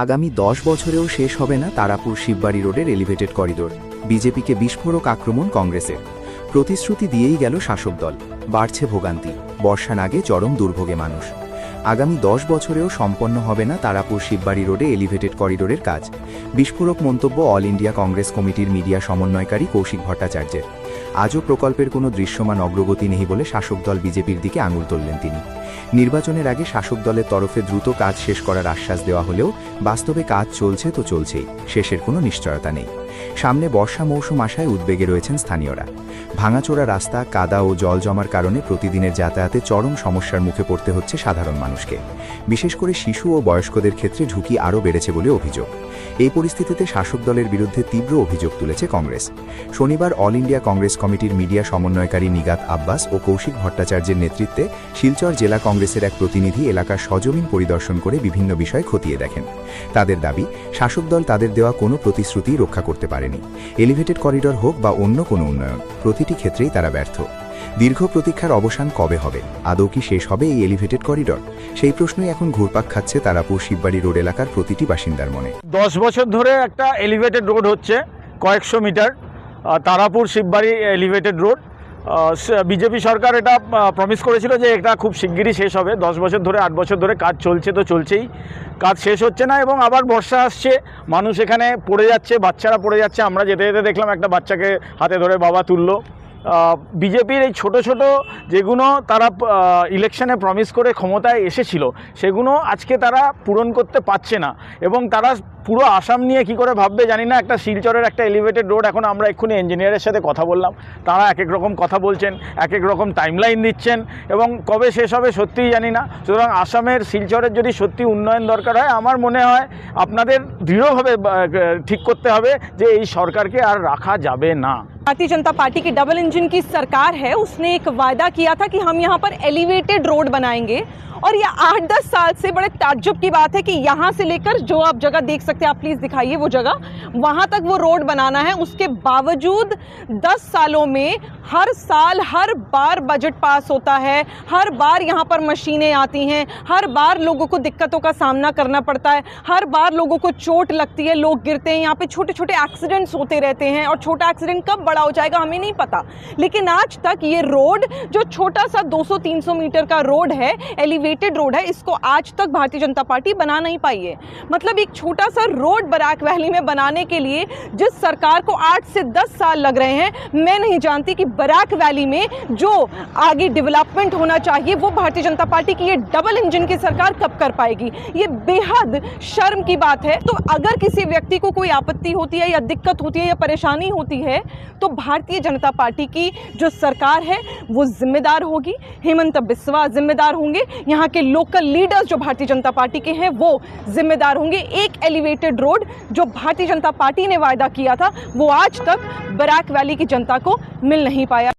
আগামী 10 বছরেও শেষ হবে না তারাপুর শিববাড়ি রোডের এলিভেটেড করিডোর। বিজেপিকে বিস্ফোরক আক্রমণ কংগ্রেসের। প্রতিশ্রুতি দিয়েই গেল শাসক দল, বাড়ছে ভোগান্তি, বর্ষার আগে চরম দুর্ভোগে মানুষ। আগামী 10 বছরেও সম্পন্ন হবে না তারাপুর শিববাড়ি রোডে এলিভেটেড করিডোরের কাজ। বিস্ফোরক মন্তব্য অল ইন্ডিয়া কংগ্রেস কমিটির মিডিয়া সমন্বয়কারী কৌশিক ভট্টাচার্যের। আজও প্রকল্পের কোনো দৃশ্যমান অগ্রগতি নেই বলে শাসক দল বিজেপির দিকে আঙুল তুললেন তিনি। নির্বাচনের আগে শাসক দলের তরফে দ্রুত কাজ শেষ করার আশ্বাস দেওয়া হলেও বাস্তবে কাজ চলছে তো চলছেই, শেষের কোনো নিশ্চয়তা নেই। সামনে বর্ষা মৌসুম আসায় উদ্বেগে রয়েছেন স্থানীয়রা। ভাঙাচোরা রাস্তা, কাদা ও জল জমার কারণে প্রতিদিনের যাতায়াতে চরম সমস্যার মুখে পড়তে হচ্ছে সাধারণ মানুষকে। বিশেষ করে শিশু ও বয়স্কদের ক্ষেত্রে ঝুঁকি আরও বেড়েছে বলে অভিযোগ। এই পরিস্থিতিতে শাসক দলের বিরুদ্ধে তীব্র অভিযোগ তুলেছে কংগ্রেস। শনিবার অল ইন্ডিয়া কংগ্রেস কমিটির মিডিয়া সমন্বয়কারী নিগাত আব্বাস ও কৌশিক ভট্টাচার্যের নেতৃত্বে শিলচর জেলা কংগ্রেসের এক প্রতিনিধি এলাকার সজমিন পরিদর্শন করে বিভিন্ন বিষয় খতিয়ে দেখেন। তাদের দাবি, শাসক দল তাদের দেওয়া কোনো প্রতিশ্রুতি রক্ষা করতে পারেনি। এলিভেটেড করিডোর হোক বা অন্য কোনো উন্নয়ন, প্রতিটি ক্ষেত্রেই তারা ব্যর্থ। দীর্ঘ প্রতীক্ষার অবসান কবে হবে? আদৌ কি শেষ হবে এই এলিভেটেড করিডোর? সেই প্রশ্নই এখন ঘুরপাক খাচ্ছে তারাপুর শিববাড়ি রোড এলাকার প্রতিটি বাসিন্দার মনে। 10 বছর ধরে একটা এলিভেটেড রোড হচ্ছে, কয়েকশো metres, Tarapur Shibbari elevated road. BJP সরকার এটা প্রমিস করেছিল যে এটা খুব শিগগিরই শেষ হবে। 10 বছর ধরে, 8 বছর ধরে কাজ চলছে তো চলছেই, কাজ শেষ হচ্ছে না। এবং আবার বর্ষা আসছে, মানুষ এখানে পড়ে যাচ্ছে, বাচ্চারা পড়ে যাচ্ছে। আমরা যেতে যেতে দেখলাম একটা বাচ্চাকে হাতে ধরে বাবা তুললো। বিজেপির এই ছোট ছোট যেগুলো তারা ইলেকশনে প্রমিস করে ক্ষমতায় এসেছিল, সেগুলো আজকে তারা পূরণ করতে পারছে না। এবং তারা পুরো আসাম নিয়ে কি করে ভাববে জানি না। একটা শিলচরের একটা এলিভেটেড রোড, এখন আমরা এক্ষুনি ইঞ্জিনিয়ারের সাথে কথা বললাম, তারা এক এক রকম কথা বলছেন, এক এক রকম টাইমলাইন দিচ্ছেন, এবং কবে শেষ হবে সত্যিই জানি না। সুতরাং আসামের শিলচরের যদি সত্যি উন্নয়ন দরকার হয়, আমার মনে হয় আপনাদের দৃঢ়ভাবে ঠিক করতে হবে যে এই সরকারকে আর রাখা যাবে না। भारतीय जनता पार्टी की डबल इंजन की सरकार है, उसने एक वायदा किया था कि हम यहाँ पर एलिवेटेड रोड बनाएंगे, और ये 8-10 साल से बड़े ताज्जुब की बात है कि यहाँ से लेकर जो आप जगह देख सकते हैं, आप प्लीज दिखाइए वो जगह, वहाँ तक वो रोड बनाना है। उसके बावजूद 10 सालों में हर साल हर बार बजट पास होता है, हर बार यहाँ पर मशीनें आती हैं, हर बार लोगों को दिक्कतों का सामना करना पड़ता है, हर बार लोगों को चोट लगती है, लोग गिरते हैं, यहाँ पे छोटे छोटे एक्सीडेंट्स होते रहते हैं, और छोटा एक्सीडेंट कब बड़ा हो जाएगा हमें नहीं पता। लेकिन आज तक ये रोड, जो छोटा सा 200-300 मीटर का रोड है, एलिवेटेड रोड है, इसको आज तक भारतीय जनता पार्टी बना नहीं पाई है। मतलब एक छोटा सा रोड बराक वैली में बनाने के लिए जिस सरकार को 8 से 10 साल लग रहे हैं, मैं नहीं जानती कि बराक वैली में जो आगे डेवलपमेंट होना चाहिए वो भारतीय जनता पार्टी की ये डबल इंजन की सरकार कब कर पाएगी। ये बेहद शर्म की बात है। तो अगर किसी व्यक्ति को कोई आपत्ति होती है या दिक्कत होती है या परेशानी होती है, तो भारतीय जनता पार्टी की जो सरकार है वो जिम्मेदार होगी, हेमंत बिस्वा जिम्मेदार होंगे, यहाँ के लोकल लीडर्स जो भारतीय जनता पार्टी के हैं वो जिम्मेदार होंगे। एक एलिवेटेड रोड जो भारतीय जनता पार्टी ने वायदा किया था, वो आज तक बराक वैली की जनता को मिल नहीं पाया।